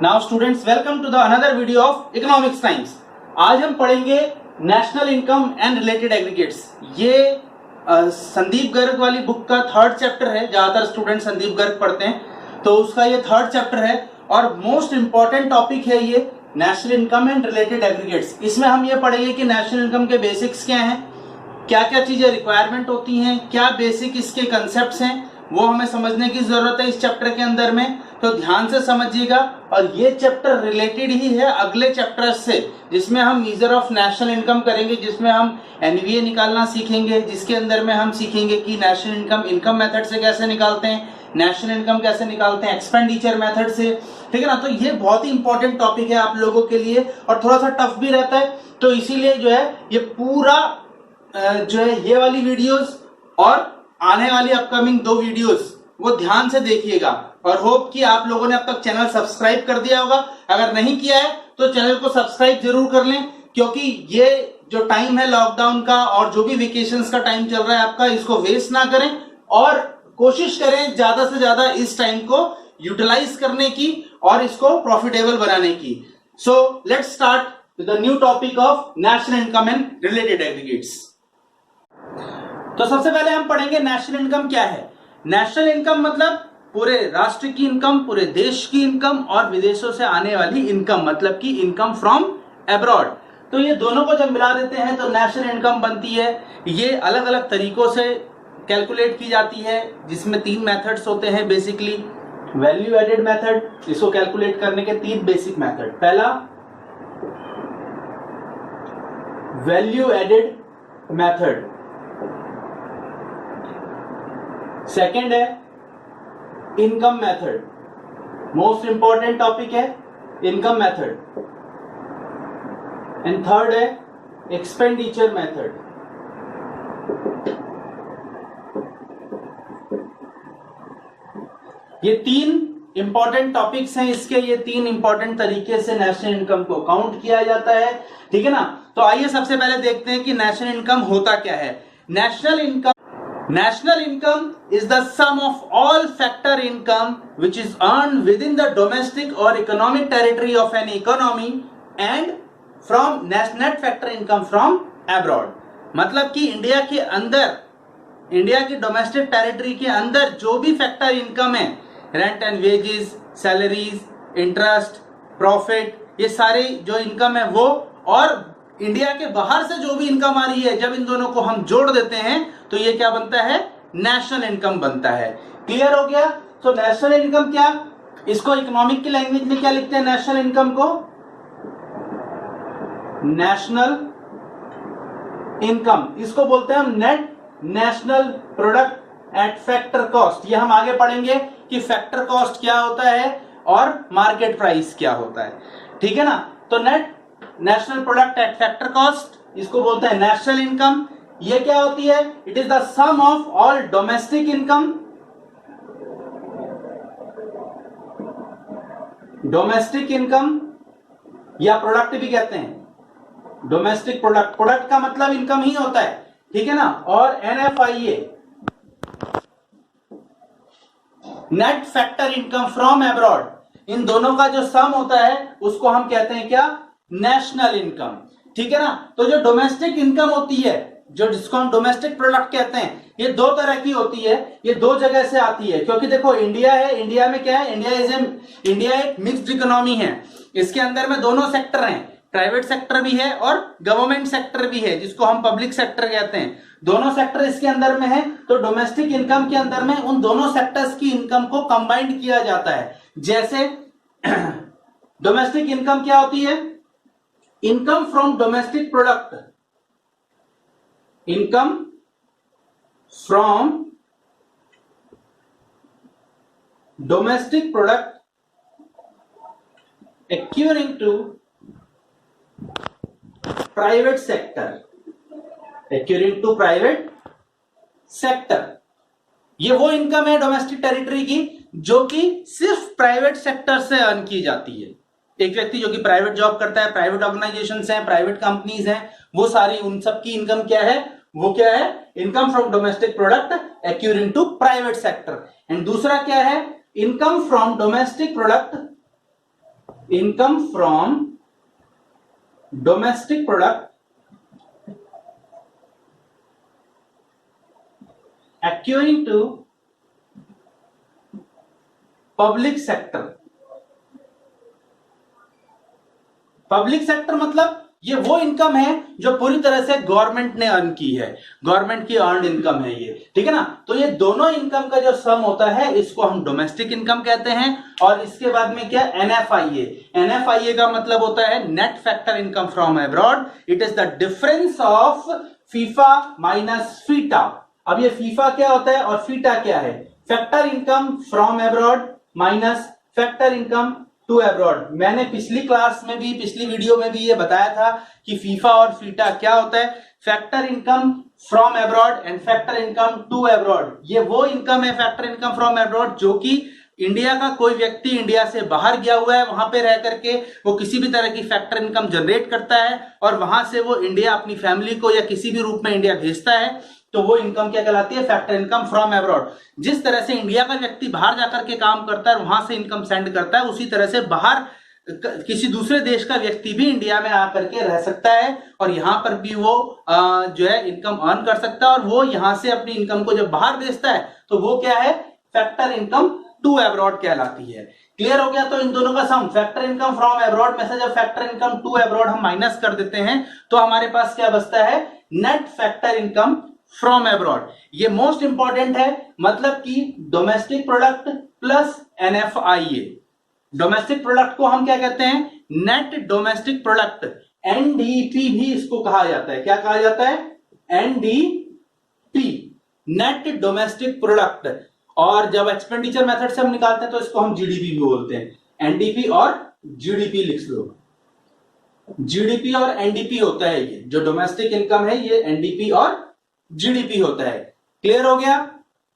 Now students, welcome to the another video of economics times. आज हम पढ़ेंगे national income and related aggregates. ये संदीप गर्ग वाली बुक का थर्ड चैप्टर है। ज्यादातर स्टूडेंट संदीप गर्ग पढ़ते हैं, तो उसका ये थर्ड चैप्टर है और मोस्ट इंपॉर्टेंट टॉपिक है ये national income and related aggregates. इसमें हम ये पढ़ेंगे कि नेशनल इनकम के बेसिक्स क्या हैं, क्या क्या चीजें रिक्वायरमेंट होती हैं, क्या बेसिक इसके कंसेप्ट्स हैं, वो हमें समझने की जरूरत है इस चैप्टर के अंदर में। तो ध्यान से समझिएगा। और ये चैप्टर रिलेटेड ही है अगले चैप्टर्स से, जिसमें हम मेजर ऑफ नेशनल इनकम करेंगे, जिसमें हम एनवीए निकालना सीखेंगे, जिसके अंदर में हम सीखेंगे कि नेशनल इनकम मेथड से कैसे निकालते हैं, नेशनल इनकम कैसे निकालते हैं एक्सपेंडिचर मेथड से। ठीक है ना। तो ये बहुत ही इंपॉर्टेंट टॉपिक है आप लोगों के लिए और थोड़ा सा टफ भी रहता है। तो इसीलिए जो है ये पूरा जो है ये वाली वीडियोस और आने वाली अपकमिंग 2 वीडियोस वो ध्यान से देखिएगा। और होप कि आप लोगों ने अब तक चैनल सब्सक्राइब कर दिया होगा। अगर नहीं किया है तो चैनल को सब्सक्राइब जरूर कर लें, क्योंकि ये जो टाइम है लॉकडाउन का और जो भी वेकेशंस का टाइम चल रहा है आपका, इसको वेस्ट ना करें और कोशिश करें ज्यादा से ज्यादा इस टाइम को यूटिलाइज करने की और इसको प्रॉफिटेबल बनाने की। So let's start with the new topic of national income and related aggregates. तो सबसे पहले हम पढ़ेंगे नेशनल इनकम क्या है। नेशनल इनकम मतलब पूरे राष्ट्र की इनकम, पूरे देश की इनकम और विदेशों से आने वाली इनकम, मतलब कि इनकम फ्रॉम अब्रॉड। तो ये दोनों को जब मिला देते हैं तो नेशनल इनकम बनती है। ये अलग अलग तरीकों से कैलकुलेट की जाती है, जिसमें 3 मेथड्स होते हैं बेसिकली। वैल्यू एडेड मेथड, इसको कैलकुलेट करने के 3 बेसिक मेथड। पहला वैल्यू एडेड मेथड, सेकेंड है income method, most important topic है इनकम मेथड, एंड थर्ड है एक्सपेंडिचर मेथड। ये 3 इंपॉर्टेंट टॉपिक्स हैं इसके। ये 3 इंपॉर्टेंट तरीके से नेशनल इनकम को काउंट किया जाता है। ठीक है ना। तो आइए सबसे पहले देखते हैं कि नेशनल इनकम होता क्या है। National income is the sum of all factor income which is earned within the domestic or economic territory of an economy and from net factor income from abroad। मतलब कि इंडिया के अंदर, India की domestic territory के अंदर जो भी factor income है, rent and wages, salaries, interest, profit, ये सारी जो इनकम है वो, और इंडिया के बाहर से जो भी इनकम आ रही है, जब इन दोनों को हम जोड़ देते हैं तो ये क्या बनता है, नेशनल इनकम बनता है। क्लियर हो गया। तो नेशनल इनकम क्या, इसको इकोनॉमिक की लैंग्वेज में क्या लिखते हैं नेशनल इनकम को, नेशनल इनकम, इसको बोलते हैं हम net national product at factor cost. ये हम आगे पढ़ेंगे कि फैक्टर कॉस्ट क्या होता है और मार्केट प्राइस क्या होता है। ठीक है ना। तो net national product at factor cost, इसको बोलते हैं नेशनल इनकम। ये क्या होती है, it is the sum of all domestic income, domestic income या प्रोडक्ट भी कहते हैं, डोमेस्टिक प्रोडक्ट, प्रोडक्ट का मतलब इनकम ही होता है। ठीक है ना। और NFIA, net factor income from abroad, इन दोनों का जो सम होता है उसको हम कहते हैं क्या, नेशनल इनकम। ठीक है ना। तो जो डोमेस्टिक इनकम होती है, जो जिसको हम डोमेस्टिक प्रोडक्ट कहते हैं, ये 2 तरह की होती है। ये 2 जगह से आती है, क्योंकि देखो इंडिया है, इंडिया में क्या है, इंडिया एक मिक्स्ड इकोनॉमी है। इसके अंदर में दोनों सेक्टर हैं, प्राइवेट सेक्टर भी है और गवर्नमेंट सेक्टर भी है, जिसको हम पब्लिक सेक्टर कहते हैं। दोनों सेक्टर इसके अंदर में है। तो डोमेस्टिक इनकम के अंदर में उन दोनों सेक्टर्स की इनकम को कंबाइंड किया जाता है। जैसे डोमेस्टिक इनकम क्या होती है, income from domestic product, income from domestic product accruing to private sector, accruing to private sector. ये वो इनकम है डोमेस्टिक टेरिटरी की जो कि सिर्फ प्राइवेट सेक्टर से अर्न की जाती है। एक व्यक्ति जो कि प्राइवेट जॉब करता है, प्राइवेट ऑर्गेनाइजेशंस हैं, प्राइवेट कंपनीज हैं, वो सारी, उन सब की इनकम क्या है, वो क्या है, income from domestic product accruing to private sector. And दूसरा क्या है, income from domestic product income from domestic product accruing to public sector. Public sector मतलब ये वो इनकम है जो पूरी तरह से गवर्नमेंट ने अर्न की है, गवर्नमेंट की अर्न इनकम है ये, ठीक है ना। तो ये दोनों इनकम का जो सम होता है इसको हम डोमेस्टिक इनकम कहते हैं। और इसके बाद में क्या, एनएफआईए। एनएफआईए का मतलब होता है net factor income from abroad. It is the difference of FIFA minus FITA. अब ये फीफा क्या होता है और फीटा क्या है? Factor income from abroad minus factor income to abroad. मैंने पिछली क्लास में भी, पिछली वीडियो में भी ये बताया था कि फीफा और फीटा क्या होता है। Factor income from abroad and factor income to abroad, ये वो इनकम है फैक्टर इनकम फ्रॉम अब्रॉड जो कि इंडिया का कोई व्यक्ति इंडिया से बाहर गया हुआ है, वहां पे रह करके वो किसी भी तरह की फैक्टर इनकम जनरेट करता है और वहां से वो इंडिया अपनी फैमिली को या किसी भी रूप में इंडिया भेजता है, तो वो इनकम क्या कहलाती है? Factor income from abroad. जिस तरह से इंडिया का व्यक्ति बाहर जाकर के काम करता है और वहां से इनकम सेंड करता है, उसी तरह से बाहर किसी दूसरे देश का व्यक्ति भी इंडिया में आकर के रह सकता है और यहां पर भी वो जो है इनकम अर्न कर सकता है और वो यहां से अपनी इनकम को जब बाहर भेजता है तो वो क्या है? फैक्टर इनकम टू अब्रॉड कहलाती है। क्लियर हो गया? तो इन दोनों का sum factor income from abroad में से जब फैक्टर इनकम टू अब्रॉड हम माइनस कर देते हैं तो हमारे पास क्या बचता है? Net factor income from abroad. ये मोस्ट इंपॉर्टेंट है, मतलब कि domestic product plus NFIA. Domestic product को हम क्या कहते हैं? नेट डोमेस्टिक प्रोडक्ट, एनडीपी भी इसको कहा जाता है। क्या कहा जाता है? NDP, net domestic product. और जब एक्सपेंडिचर मेथड से हम निकालते हैं तो इसको हम जीडीपी भी बोलते हैं। एनडीपी और जीडीपी लिख लो। जीडीपी और एनडीपी होता है, ये जो डोमेस्टिक इनकम है ये एनडीपी और जीडीपी होता है। क्लियर हो गया?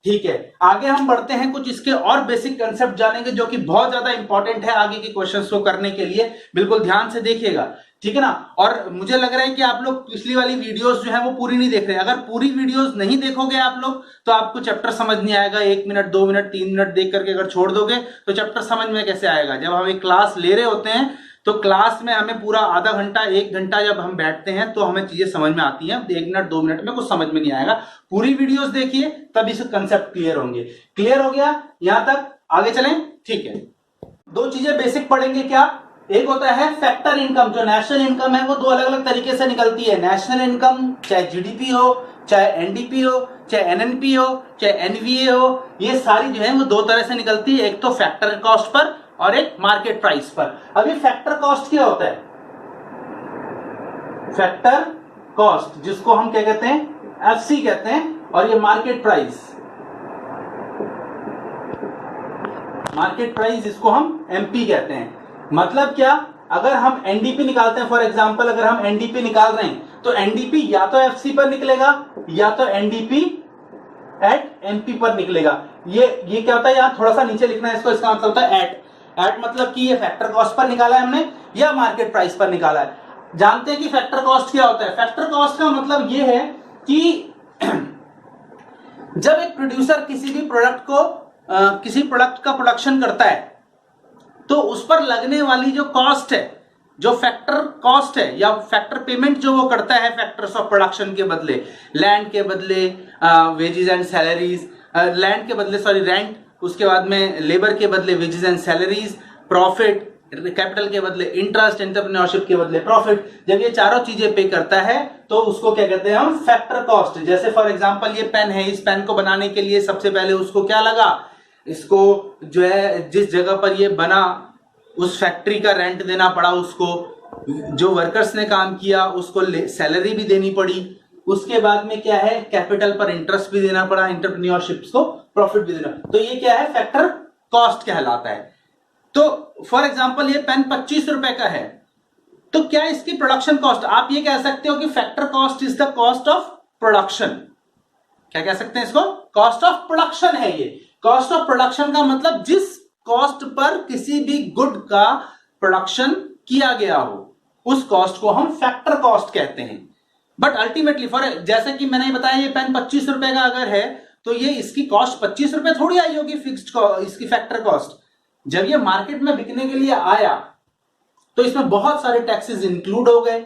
ठीक है, आगे हम बढ़ते हैं, कुछ इसके और बेसिक कंसेप्ट जानेंगे जो कि बहुत ज्यादा इंपॉर्टेंट है आगे के क्वेश्चंस को करने के लिए। बिल्कुल ध्यान से देखिएगा, ठीक है ना। और मुझे लग रहा है कि आप लोग पिछली वाली वीडियोस जो है वो पूरी नहीं देख रहे हैं। अगर पूरी वीडियोस नहीं देखोगे आप लोग तो आपको चैप्टर समझ नहीं आएगा। 1 मिनट 2 मिनट 3 मिनट देख करके अगर छोड़ दोगे तो चैप्टर समझ में कैसे आएगा? जब हम एक क्लास ले रहे होते हैं तो क्लास में हमें पूरा आधा घंटा 1 घंटा जब हम बैठते हैं तो हमें चीजें समझ में आती हैं। 1 मिनट 2 मिनट में कुछ समझ में नहीं आएगा। पूरी वीडियोस देखिए तब इस कंसेप्ट क्लियर होंगे। क्लियर हो गया यहां तक? आगे चलें, ठीक है। 2 चीजें बेसिक पढ़ेंगे। क्या? एक होता है फैक्टर इनकम। जो नेशनल इनकम है वो 2 अलग अलग तरीके से निकलती है। नेशनल इनकम चाहे जीडीपी हो, चाहे एनडीपी हो, चाहे एनएनपी हो, चाहे एनवीए हो, ये सारी जो है वो 2 तरह से निकलती है। एक तो फैक्टर कॉस्ट पर और एक मार्केट प्राइस पर। अभी फैक्टर कॉस्ट क्या होता है? फैक्टर कॉस्ट जिसको हम क्या कहते हैं? एफसी कहते हैं। और ये मार्केट प्राइस, मार्केट प्राइस इसको हम एमपी कहते हैं। मतलब क्या? अगर हम एनडीपी निकालते हैं, फॉर एग्जांपल अगर हम एनडीपी निकाल रहे हैं तो एनडीपी या तो एफसी पर निकलेगा या तो एनडीपी एट एमपी पर निकलेगा। ये क्या होता है? यहां थोड़ा सा नीचे लिखना है इसको। इसका मतलब होता है एट मतलब कि ये फैक्टर कॉस्ट पर निकाला है हमने या मार्केट प्राइस पर निकाला है। जानते हैं कि फैक्टर कॉस्ट क्या होता है? फैक्टर कॉस्ट का मतलब ये है कि जब एक प्रोड्यूसर किसी भी प्रोडक्ट को किसी प्रोडक्ट का प्रोडक्शन करता है तो उस पर लगने वाली जो कॉस्ट है, जो फैक्टर कॉस्ट है या फैक्टर पेमेंट जो वो करता है फैक्टर्स ऑफ प्रोडक्शन के बदले, लैंड के बदले वेजेस एंड सैलरीज, लैंड के बदले सॉरी रेंट, उसके बाद में लेबर के बदले wages and salaries, profit, capital के बदले इंटरेस्ट, एंटरप्रेन्योरशिप के बदले प्रॉफिट, जब ये चारों चीजें पे करता है तो उसको क्या कहते हैं हम? Factor cost. जैसे फॉर एग्जांपल ये पेन है, इस पेन को बनाने के लिए सबसे पहले उसको क्या लगा? इसको जो है जिस जगह पर ये बना उस फैक्ट्री का रेंट देना पड़ा उसको, जो वर्कर्स ने काम किया उसको सैलरी भी देनी पड़ी, उसके बाद में क्या है? कैपिटल पर इंटरेस्ट भी देना पड़ा, एंटरप्रेन्योरशिप को प्रॉफिट भी देना। तो ये क्या है? फैक्टर कॉस्ट कहलाता है। तो फॉर एग्जांपल ये पेन 25 रुपए का है तो क्या इसकी प्रोडक्शन कॉस्ट? आप ये कह सकते हो कि factor cost is the cost of production. क्या कह सकते हैं इसको? कॉस्ट ऑफ प्रोडक्शन है ये। कॉस्ट ऑफ प्रोडक्शन का मतलब जिस कॉस्ट पर किसी भी गुड का प्रोडक्शन किया गया हो उस कॉस्ट को हम फैक्टर कॉस्ट कहते हैं। बट अल्टीमेटली फॉर जैसे कि मैंने बताया ये पेन 25 रुपए का अगर है तो ये इसकी कॉस्ट 25 रुपए थोड़ी आई होगी फिक्स्ड इसकी फैक्टर कॉस्ट। जब ये मार्केट में बिकने के लिए आया तो इसमें बहुत सारे टैक्सेस इंक्लूड हो गए,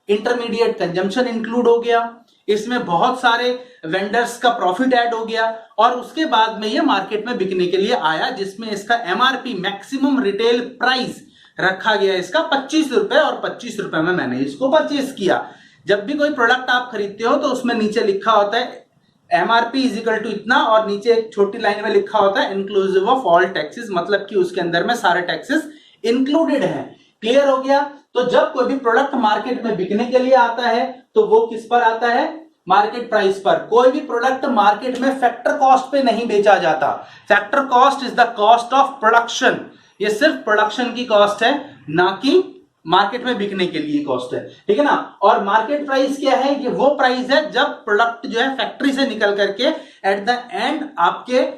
इंटरमीडिएट कंजम्पशन इंक्लूड हो गया, इसमें बहुत सारे वेंडर्स का प्रॉफिट ऐड हो गया, और उसके बाद में ये मार्केट में बिकने के लिए आया, जिसमें इसका एमआरपी मैक्सिमम रिटेल प्राइस रखा गया इसका 25 रुपए, और 25 रुपए में मैंने इसको परचेज किया। जब भी कोई प्रोडक्ट आप खरीदते हो तो उसमें नीचे लिखा होता है एमआरपी इज इक्वल टू इतना, और नीचे एक छोटी लाइन में लिखा होता है इंक्लूसिव ऑफ ऑल टैक्सेस, मतलब कि उसके अंदर में सारे टैक्सेस इंक्लूडेड हैं। क्लियर हो गया? तो जब कोई भी प्रोडक्ट मार्केट में बिकने के लिए आता है तो वो किस पर आता है? मार्केट प्राइस पर। कोई भी प्रोडक्ट मार्केट में फैक्टर कॉस्ट पे नहीं बेचा जाता। Factor cost is the cost of production, ये सिर्फ प्रोडक्शन की कॉस्ट है, ना कि मार्केट में बिकने के लिए कॉस्ट है, ठीक है ना। और मार्केट प्राइस क्या है? ये वो प्राइस है जब प्रोडक्ट जो है फैक्ट्री से निकल करके एट द एंड आपके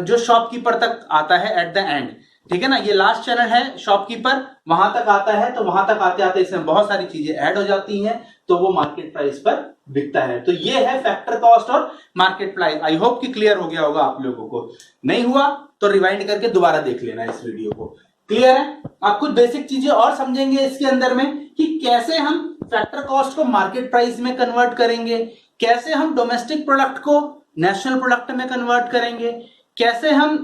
जो शॉपकीपर तक आता है, एट द एंड, ठीक है ना। ये लास्ट चैनल है शॉपकीपर, वहां तक आता है, तो वहां तक आते आते इसमें बहुत सारी चीजें ऐड हो जाती हैं, तो वो मार्केट प्राइस पर बिकता है। तो ये है फैक्टर कॉस्ट और मार्केट प्राइस। आई होप कि क्लियर हो गया होगा आप लोगों को। नहीं हुआ तो रिवाइंड करके दोबारा देख लेना इस वीडियो को। क्लियर है? आप कुछ बेसिक चीजें और समझेंगे इसके अंदर में कि कैसे हम फैक्टर कॉस्ट को मार्केट प्राइस में कन्वर्ट करेंगे, कैसे हम डोमेस्टिक प्रोडक्ट को नेशनल प्रोडक्ट में कन्वर्ट करेंगे, कैसे हम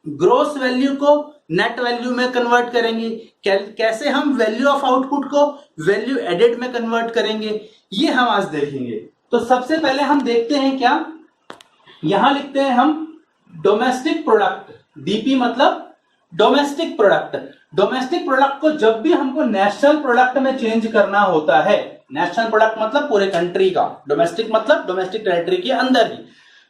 ग्रोस वैल्यू को नेट वैल्यू में कन्वर्ट करेंगे, कैसे हम वैल्यू ऑफ आउटपुट को वैल्यू एडेड में कन्वर्ट करेंगे, ये हम आज देखेंगे। तो सबसे पहले हम देखते हैं क्या, यहां लिखते हैं हम डोमेस्टिक प्रोडक्ट, डीपी मतलब डोमेस्टिक प्रोडक्ट। डोमेस्टिक प्रोडक्ट को जब भी हमको नेशनल प्रोडक्ट में चेंज करना होता है, नेशनल प्रोडक्ट मतलब पूरे कंट्री का, डोमेस्टिक मतलब डोमेस्टिक टेरिटरी के अंदर ही,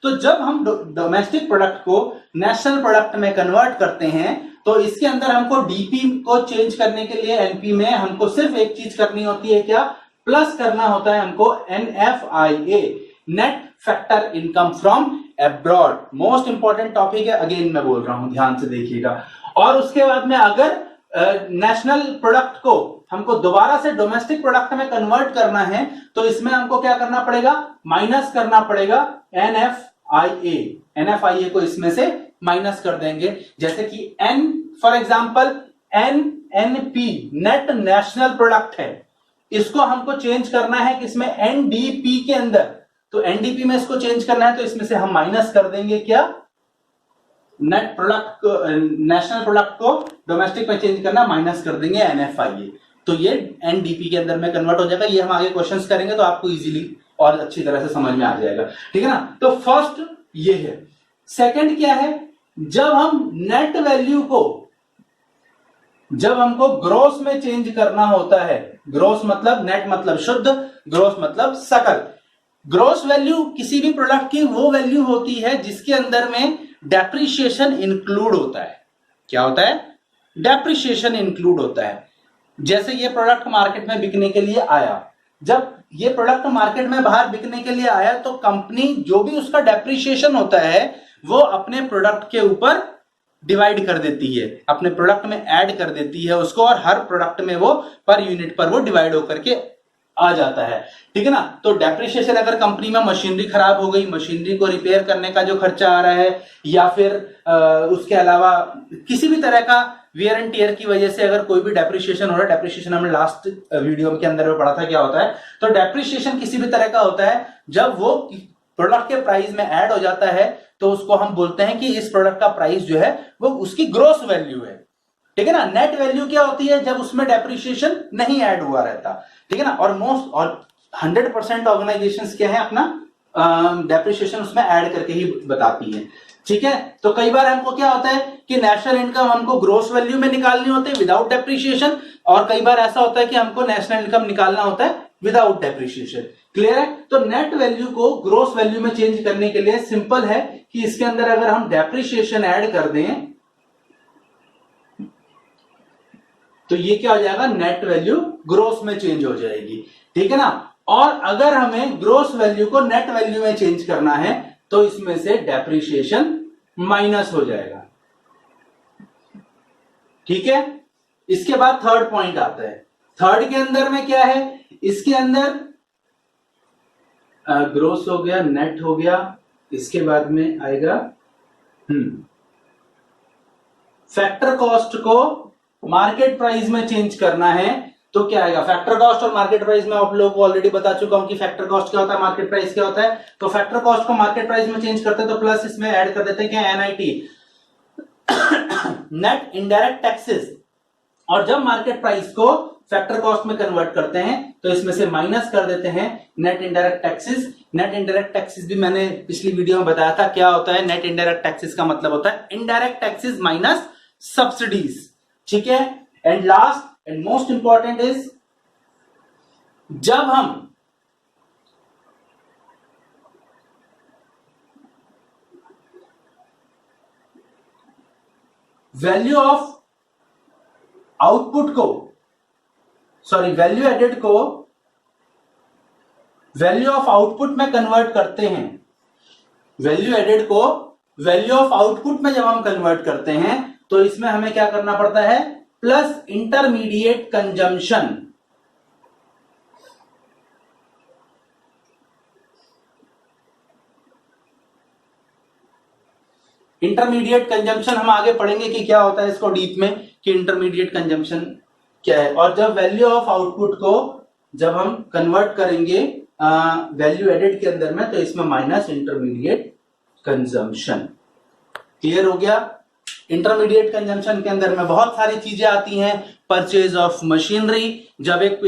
तो जब हम डोमेस्टिक प्रोडक्ट को नेशनल प्रोडक्ट में कन्वर्ट करते हैं तो इसके अंदर हमको डीपी को चेंज करने के लिए एनपी में हमको सिर्फ एक चीज करनी होती है, क्या? प्लस करना होता है हमको NFIA, net factor income from abroad. Most important topic है, अगेन मैं बोल रहा हूं, ध्यान से देखिएगा। और उसके बाद में अगर नेशनल प्रोडक्ट को हमको दोबारा से डोमेस्टिक प्रोडक्ट में कन्वर्ट करना है तो इसमें हमको क्या करना पड़ेगा? माइनस करना पड़ेगा एनएफआईए। एनएफआईए को इसमें से माइनस कर देंगे, जैसे कि N for example NNP net national product है, इसको हमको चेंज करना है किसमें? एनडीपी के अंदर। तो एनडीपी में इसको चेंज करना है तो इसमें से हम माइनस कर देंगे क्या? नेट प्रोडक्ट को, नेशनल प्रोडक्ट को डोमेस्टिक में चेंज करना, माइनस कर देंगे एनएफआईए, तो ये एनडीपी के अंदर में कन्वर्ट हो जाएगा। ये हम आगे क्वेश्चंस करेंगे तो आपको इजीली और अच्छी तरह से समझ में आ जाएगा, ठीक है ना। तो फर्स्ट ये है। सेकंड क्या है? जब हम नेट वैल्यू को, जब हमको ग्रोस में चेंज करना होता है, ग्रोस मतलब नेट मतलब शुद्ध, ग्रोस मतलब सकल। ग्रोस वैल्यू किसी भी प्रोडक्ट की वो वैल्यू होती है जिसके अंदर में डेप्रिसिएशन इंक्लूड होता है। क्या होता है? डेप्रिसिएशन इंक्लूड होता है। जैसे ये प्रोडक्ट मार्केट में बिकने के लिए आया, जब ये प्रोडक्ट मार्केट में बाहर बिकने के लिए आया तो कंपनी जो भी उसका डेप्रिसिएशन होता है वो अपने प्रोडक्ट के ऊपर डिवाइड कर देती है, अपने प्रोडक्ट में ऐड कर देती है उसको, और हर प्रोडक्ट में वो पर यूनिट पर वो डिवाइड होकर के आ जाता है, ठीक है ना। तो डेप्रिसिएशन, अगर कंपनी में मशीनरी खराब हो गई, मशीनरी को रिपेयर करने का जो खर्चा आ रहा है, या फिर उसके अलावा किसी भी तरह का वियर एंड टियर की वजह से अगर कोई भी डेप्रिसिएशन हो रहा है, डेप्रिसिएशन हमने लास्ट वीडियो के अंदर में पढ़ा था क्या होता है। तो डेप्रिसिएशन किसी भी तरह का होता है जब वो प्रोडक्ट के प्राइस में ऐड हो जाता है, तो उसको हम बोलते हैं कि इस प्रोडक्ट का प्राइस जो है वो उसकी ग्रोस वैल्यू है, ठीक है ना। नेट वैल्यू क्या होती है? जब उसमें डेप्रिसिएशन नहीं ऐड हुआ रहता, ठीक है ना। और मोस्ट और 100% ऑर्गेनाइजेशंस क्या है, अपना डेप्रिसिएशन उसमें ऐड करके ही बताती है, ठीक है। तो कई बार हमको क्या होता है कि नेशनल इनकम हमको ग्रोस वैल्यू में निकालनी होती है विदाउट डेप्रिसिएशन, और कई बार ऐसा होता है कि हमको नेशनल इनकम निकालना होता है विदाउट डेप्रिसिएशन। क्लियर है? तो नेट वैल्यू को ग्रोस वैल्यू में चेंज करने के लिए सिंपल है कि इसके अंदर अगर हम डेप्रिसिएशन ऐड कर दें तो ये क्या हो जाएगा? नेट वैल्यू ग्रोस में चेंज हो जाएगी, ठीक है ना। और अगर हमें ग्रोस वैल्यू को नेट वैल्यू में चेंज करना है तो इसमें से डेप्रिसिएशन माइनस हो जाएगा, ठीक है। इसके बाद थर्ड पॉइंट आता है। थर्ड के अंदर में क्या है? इसके अंदर ग्रोस हो गया, नेट हो गया, इसके बाद में आएगा फैक्टर कॉस्ट को मार्केट प्राइस में चेंज करना है तो क्या आएगा, फैक्टर कॉस्ट। और मार्केट प्राइस में आप लोगों को ऑलरेडी बता चुका हूं कि फैक्टर कॉस्ट क्या होता है, मार्केट प्राइस क्या होता है। तो फैक्टर कॉस्ट को मार्केट प्राइस में चेंज करते हैं तो प्लस इसमें ऐड कर देते हैं क्या, एनआईटी, नेट इनडायरेक्ट टैक्सेस। और जब मार्केट प्राइस को फैक्टर कॉस्ट में कन्वर्ट करते हैं तो इसमें से माइनस कर देते हैं net indirect taxes. Net indirect taxes भी मैंने पिछली वीडियो में बताया था क्या होता है। नेट इनडायरेक्ट टैक्सेस का मतलब होता है इनडायरेक्ट टैक्सेस माइनस सब्सिडीज, ठीक है। And last and most important is, जब हम वैल्यू ऑफ आउटपुट को, सॉरी वैल्यू एडेड को वैल्यू ऑफ आउटपुट में कन्वर्ट करते हैं, वैल्यू एडेड को वैल्यू ऑफ आउटपुट में जब हम कन्वर्ट करते हैं तो इसमें हमें क्या करना पड़ता है, plus intermediate consumption. Intermediate consumption हम आगे पढ़ेंगे कि क्या होता है इसको डीप में, कि इंटरमीडिएट कंजम्पशन क्या है। और जब वैल्यू ऑफ आउटपुट को जब हम कन्वर्ट करेंगे वैल्यू एडेड के अंदर में तो इसमें माइनस इंटरमीडिएट कंजम्पशन। क्लियर हो गया। इंटरमीडिएट कंजम्पशन के अंदर में बहुत सारी चीजें आती हैं, परचेज ऑफ मशीनरी, जब एक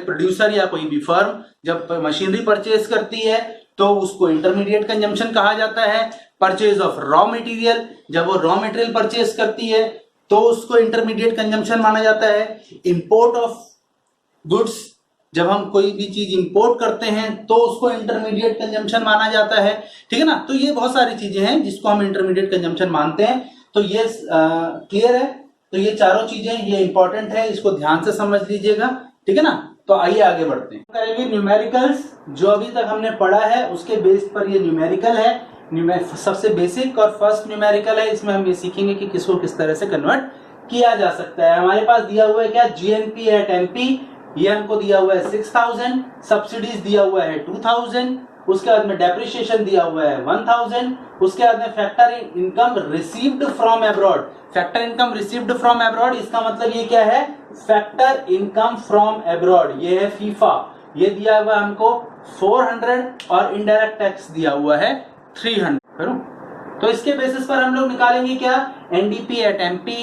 प्रोड्यूसर या कोई भी फर्म जब मशीनरी परचेज करती है तो उसको इंटरमीडिएट कंजम्पशन कहा जाता है। परचेज ऑफ रॉ मटेरियल, जब वो रॉ मटेरियल परचेज करती है तो उसको इंटरमीडिएट कंजम्पशन माना जाता है। इंपोर्ट ऑफ गुड्स, जब हम कोई भी चीज इंपोर्ट करते हैं तो उसको इंटरमीडिएट कंजम्पशन माना जाता है, ठीक है ना। तो ये बहुत सारी चीजें हैं जिसको हम इंटरमीडिएट कंजम्पशन मानते हैं। तो ये क्लियर है। तो ये चारों चीजें ये इंपॉर्टेंट है, इसको ध्यान से समझ लीजिएगा, ठीक है ना। तो आइए आगे बढ़ते हैं, करेंगे न्यूमेरिकल्स। जो अभी तक हमने पढ़ा है उसके बेस पर ये न्यूमेरिकल है। सबसे बेसिक और फर्स्ट न्यूमेरिकल है, इसमें हम ये सीखेंगे कि किसको किस तरह से कन्वर्ट किया जा सकता है। हमारे पास दिया हुआ है क्या, जीएनपी एट एमपी, ये हमको दिया हुआ है 6000, सब्सिडीज दिया हुआ है 2000, उसके बाद में डेप्रिसिएशन दिया हुआ है 1000, उसके बाद में factor income received from abroad. Factor income received from abroad, इसका मतलब ये क्या है, फैक्टर इनकम फ्रॉम अब्रॉड, ये है फीफा, ये दिया हुआ है हमको 400 और इनडायरेक्ट टैक्स दिया हुआ है 300। तो इसके बेसिस पर हम लोग निकालेंगे क्या, NDP at MP,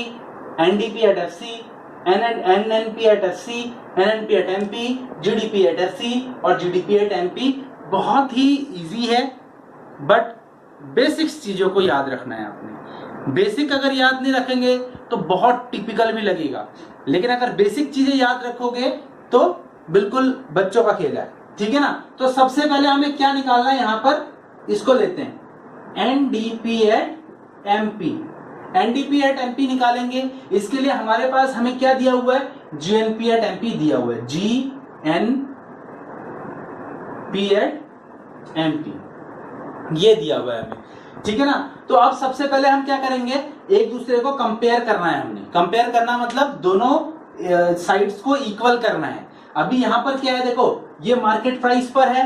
NDP at FC, NNP at FC, NNP at MP, GDP at FC और जीडीपी एट एमपी। बहुत ही इजी है, बट बेसिक्स चीजों को याद रखना है आपने। बेसिक अगर याद नहीं रखेंगे तो बहुत टिपिकल भी लगेगा, लेकिन अगर बेसिक चीजें याद रखोगे तो बिल्कुल बच्चों का खेल है, ठीक है ना। तो सबसे पहले हमें क्या निकालना है, यहां पर इसको लेते हैं NDP at MP. NDP at MP निकालेंगे, इसके लिए हमारे पास हमें क्या दिया हुआ है, जीएनपी एट एमपी दिया हुआ है, जीएनपी एट एमपी ये दिया हुआ है हमें, ठीक है ना। तो अब सबसे पहले हम क्या करेंगे, एक दूसरे को कंपेयर करना है। हमने कंपेयर करना मतलब दोनों साइड्स को इक्वल करना है। अभी यहां पर क्या है, देखो ये मार्केट प्राइस पर है,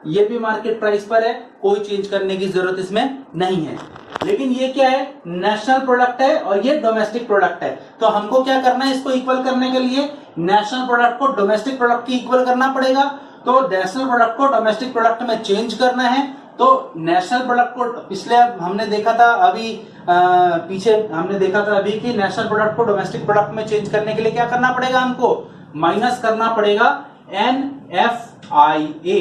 ये भी मार्केट प्राइस पर है, कोई चेंज करने की जरूरत इसमें नहीं है। लेकिन ये क्या है, नेशनल प्रोडक्ट है और ये डोमेस्टिक प्रोडक्ट है। तो हमको क्या करना है, इसको इक्वल करने के लिए नेशनल प्रोडक्ट को डोमेस्टिक प्रोडक्ट की इक्वल करना पड़ेगा। तो नेशनल प्रोडक्ट को डोमेस्टिक प्रोडक्ट में चेंज करना है। तो नेशनल प्रोडक्ट को पिछले हमने देखा था, अभी पीछे हमने देखा था अभी कि नेशनल प्रोडक्ट को डोमेस्टिक प्रोडक्ट में चेंज करने के लिए क्या करना पड़ेगा, हमको माइनस करना पड़ेगा एनएफआईए।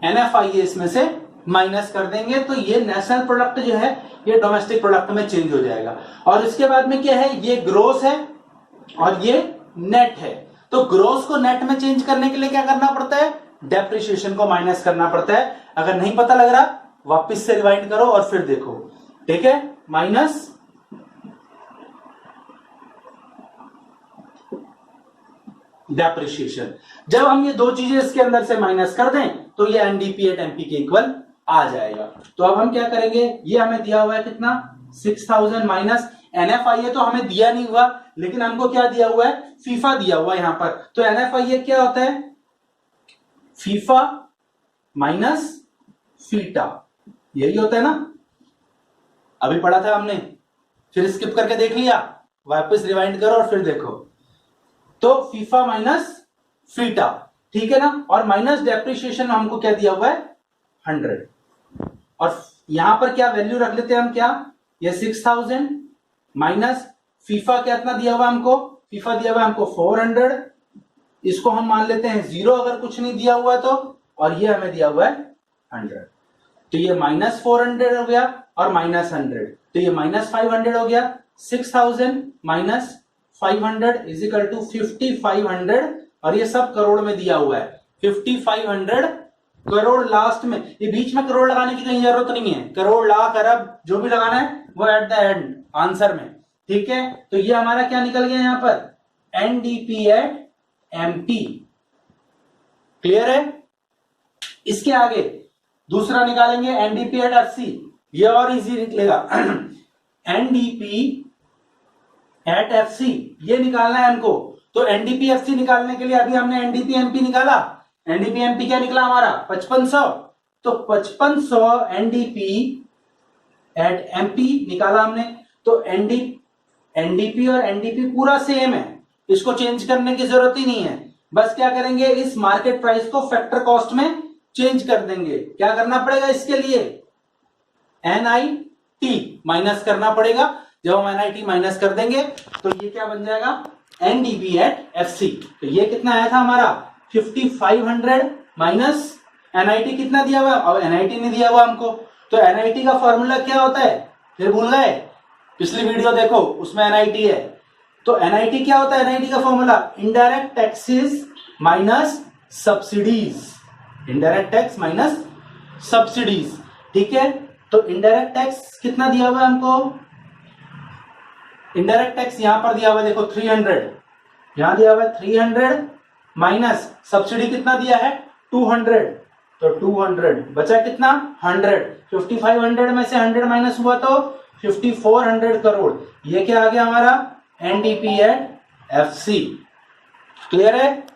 एनएफआईए इसमें से माइनस कर देंगे तो ये नेशनल प्रोडक्ट जो है ये डोमेस्टिक प्रोडक्ट में चेंज हो जाएगा। और इसके बाद में क्या है, ये ग्रोस है और ये नेट है। तो ग्रोस को नेट में चेंज करने के लिए क्या करना पड़ता है, डेप्रिसिएशन को माइनस करना पड़ता है। अगर नहीं पता लग रहा वापस से रिवाइंड करो और फिर देखो, ठीक है। माइनस डेप्रिसिएशन, जब हम ये दो चीजें इसके अंदर से माइनस कर दें तो ये एनडीपी एट एमपी के इक्वल आ जाएगा। तो अब हम क्या करेंगे, ये हमें दिया हुआ है कितना, 6000 माइनस एनएफआईए तो हमें दिया नहीं हुआ, लेकिन हमको क्या दिया हुआ है, फीफा दिया हुआ है यहां पर। तो एनएफआईए क्या होता है, फीफा माइनस फीटा, यही होता है ना, अभी पढ़ा था हमने, फिर स्किप करके देख लिया। वापस रिवाइंड करो और फिर देखो। तो फीफा माइनस फीटा, ठीक है ना, और माइनस डेप्रिसिएशन हमको क्या दिया हुआ है 100, और यहां पर क्या वैल्यू रख लेते हैं हम, क्या ये 6000 माइनस फीफा कितना दिया हुआ हमको, फीफा दिया हुआ हमको 400, इसको हम मान लेते हैं 0 अगर कुछ नहीं दिया हुआ तो, और ये हमें दिया हुआ है 100, तो ये माइनस 400 हो गया और माइनस 100, तो ये माइनस 500 हो गया। 6000 माइनस 500 इज इक्वल टू 5500, और ये सब करोड़ में दिया हुआ है 5500 करोड़। लास्ट में ये बीच में करोड़ लगाने की कहीं जरूरत नहीं है, करोड़ लाख अरब जो भी लगाना है वो एट द एंड आंसर में, ठीक है। तो ये हमारा क्या निकल गया यहां पर एनडीपी एट एमपी, क्लियर है। इसके आगे दूसरा निकालेंगे एनडीपी एट एफसी, ये और इजी निकलेगा। एनडीपी एट एफसी ये निकालना है हमको, तो एनडीपी एफसी निकालने के लिए अभी हमने एनडीपी एमपी निकाला, एनडीपी एमपी क्या निकला हमारा 5500, तो 5500 एनडीपी एट एमपी निकाला हमने। तो एनडीपी और एनडीपी पूरा सेम है, इसको चेंज करने की जरूरत ही नहीं है, बस क्या करेंगे इस मार्केट प्राइस को फैक्टर कॉस्ट में चेंज कर देंगे। क्या करना पड़ेगा इसके लिए एनआईटी माइनस करना पड़ेगा, जब हम एनआईटी माइनस कर देंगे तो ये क्या बन जाएगा एनडीपी एट एफसी। तो ये कितना आया था हमारा 5500 माइनस एनआईटी कितना दिया हुआ, और एनआईटी नहीं दिया हुआ हमको, तो एनआईटी का फॉर्मूला क्या होता है, फिर भूल गए, पिछली वीडियो देखो उसमें एनआईटी है। तो एनआईटी क्या होता है, एनआईटी का formula indirect taxes minus subsidies, indirect tax minus subsidies, ठीक है। तो इनडायरेक्ट टैक्स कितना दिया हुआ है हमको, इनडायरेक्ट टैक्स यहां पर दिया हुआ है देखो 300, यहां दिया हुआ है 300 माइनस सब्सिडी कितना दिया है 200, तो 200 बचा कितना 100, 5500 में से 100 माइनस हुआ तो 5400 करोड़, ये क्या आ गया हमारा एनडीपी एट एफसी, क्लियर है,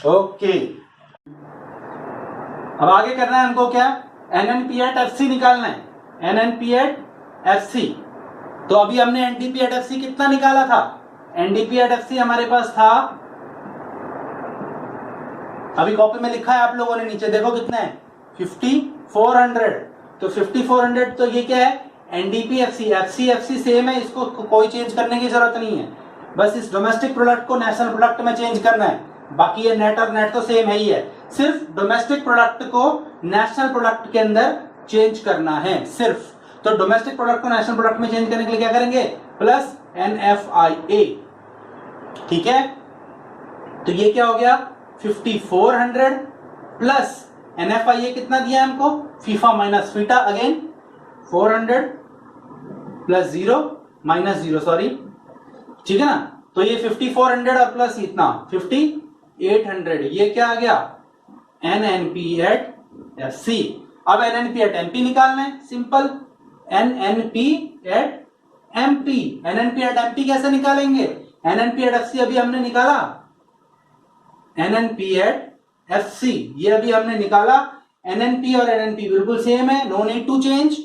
ओके। अब आगे करना है हमको क्या एनएनपी एट एफसी निकालना है, एनएनपी एट एफसी। तो अभी हमने एनडीपी एट एफसी कितना निकाला था, एनडीपी एट एफसी हमारे पास था, अभी कॉपी में लिखा है आप लोगों ने, नीचे देखो कितना है 5400, तो 5400 तो ये क्या है NDP FC, FC FC same है, इसको कोई चेंज करने की जरूरत नहीं है, बस इस डोमेस्टिक प्रोडक्ट को नेशनल प्रोडक्ट में चेंज करना है, बाकी ये नेट और नेट तो सेम है ही है, सिर्फ डोमेस्टिक प्रोडक्ट को नेशनल प्रोडक्ट के अंदर चेंज करना है सिर्फ। तो डोमेस्टिक प्रोडक्ट को नेशनल प्रोडक्ट में चेंज करने के लिए क्या करेंगे प्लस NFIA, ठीक है। तो ये क्या हो गया 5400 प्लस NFIA कितना दिया हमको FIFA minus FITA, again 400 plus 0 minus 0, sorry, ठीक है ना। तो ये 5400 और प्लस इतना 5800, ये क्या आ गया NNP एट FC। अब NNP एट MP निकालना है, simple NNP at MP, NNP at MP कैसे निकालेंगे, NNP एट FC अभी हमने निकाला, NNP एट FC ये अभी हमने निकाला, NNP और NNP बिल्कुल सेम है, नो नीड टू चेंज,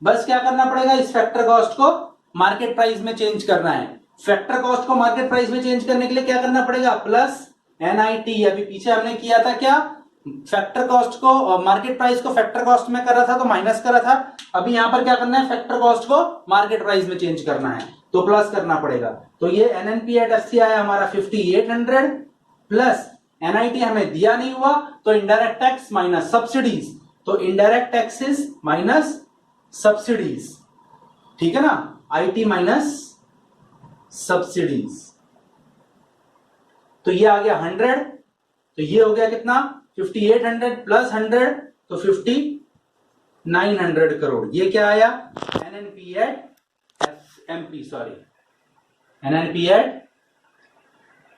बस क्या करना पड़ेगा इस फैक्टर कॉस्ट को मार्केट प्राइस में चेंज करना है। फैक्टर कॉस्ट को मार्केट प्राइस में चेंज करने के लिए क्या करना पड़ेगा प्लस NIT, अभी पीछे हमने किया था क्या फैक्टर कॉस्ट को मार्केट प्राइस को फैक्टर कॉस्ट में कर रहा था तो माइनस कर रहा था, अभी यहां पर क्या करना है फैक्टर कॉस्ट को मार्केट प्राइस में चेंज करना है तो प्लस करना पड़ेगा। तो ये NNP एट FC आया हमारा 5800 प्लस NIT हमें दिया नहीं हुआ तो इनडायरेक्ट टैक्स माइनस सब्सिडीज, तो इनडायरेक्ट टैक्सेस माइनस सब्सिडीज, ठीक है ना, IT माइनस सब्सिडीज, तो ये आ गया 100, तो ये हो गया कितना 5800 प्लस 100 तो 5900 करोड़, ये क्या आया NNP at MP, sorry NNP at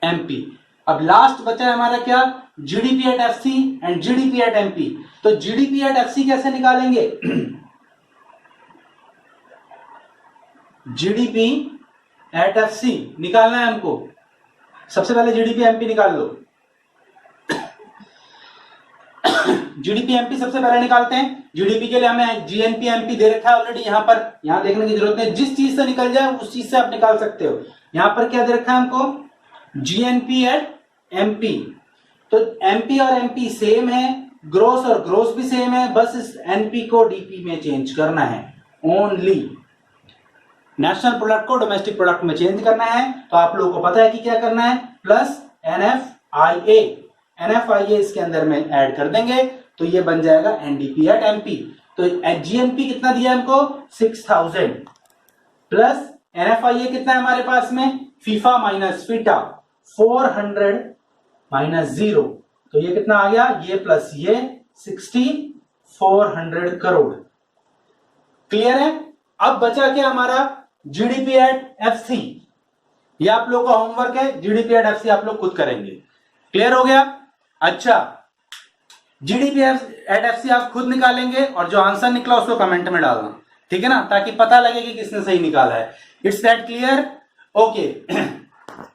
MP। अब लास्ट बचा है हमारा क्या GDP at FC and GDP at MP। तो GDP एट FC कैसे निकालेंगे GDP एट FC निकालना है हमको, सबसे पहले GDP MP निकाल लो। जीडीपी एमपी सबसे पहले निकालते हैं। जीडीपी के लिए हमें जीएनपी एमपी दे रखा है ऑलरेडी, यहाँ पर यहाँ देखने की जरूरत नहीं, जिस चीज से निकल जाए उस चीज से आप निकाल सकते हो। यहाँ पर क्या दे रखा है हमको, जीएनपी एट एमपी। तो एमपी और एमपी सेम है, ग्रोस और ग्रोस भी सेम है, बस इस एनपी को डीपी में चेंज करना है। ओनली नेशनल प्रोडक्ट को डोमेस्टिक प्रोडक्ट में चेंज करना है। तो आप लोगों को पता है कि क्या करना है, प्लस एनएफआईए, एनएफआईए इसके अंदर में ऐड कर देंगे तो ये बन जाएगा एनडीपी एट एमपी। तो जीएनपी कितना दिया हमको, 6000 प्लस एनएफआईए कितना है हमारे पास में, फीफा माइनस फीटा 400 माइनस 0, तो ये कितना आ गया, ये प्लस ये 6400 करोड़। क्लियर है। अब बचा क्या हमारा, जीडीपी एट एफसी। ये आप लोगों का होमवर्क है, जीडीपी एट एफसी आप लोग खुद करेंगे। क्लियर हो गया। अच्छा, जीडीपी एट एफसी आप खुद निकालेंगे और जो आंसर निकला उसको कमेंट में डालना, ठीक है ना, ताकि पता लगे कि किसने सही निकाला है। It's that clear, okay.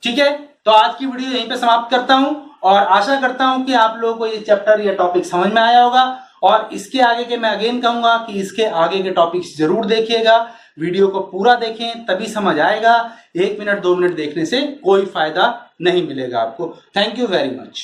ठीक है, तो आज की वीडियो यहीं पे समाप्त करता हूं और आशा करता हूं कि आप लोगों को ये चैप्टर या टॉपिक समझ में आया होगा। और इसके आगे के मैं अगेन कहूंगा कि इसके आगे के टॉपिक्स जरूर देखिएगा, वीडियो को पूरा देखें तभी समझ आएगा। 1 मिनट 2 मिनट देखने से कोई फायदा नहीं मिलेगा आपको। Thank you very much.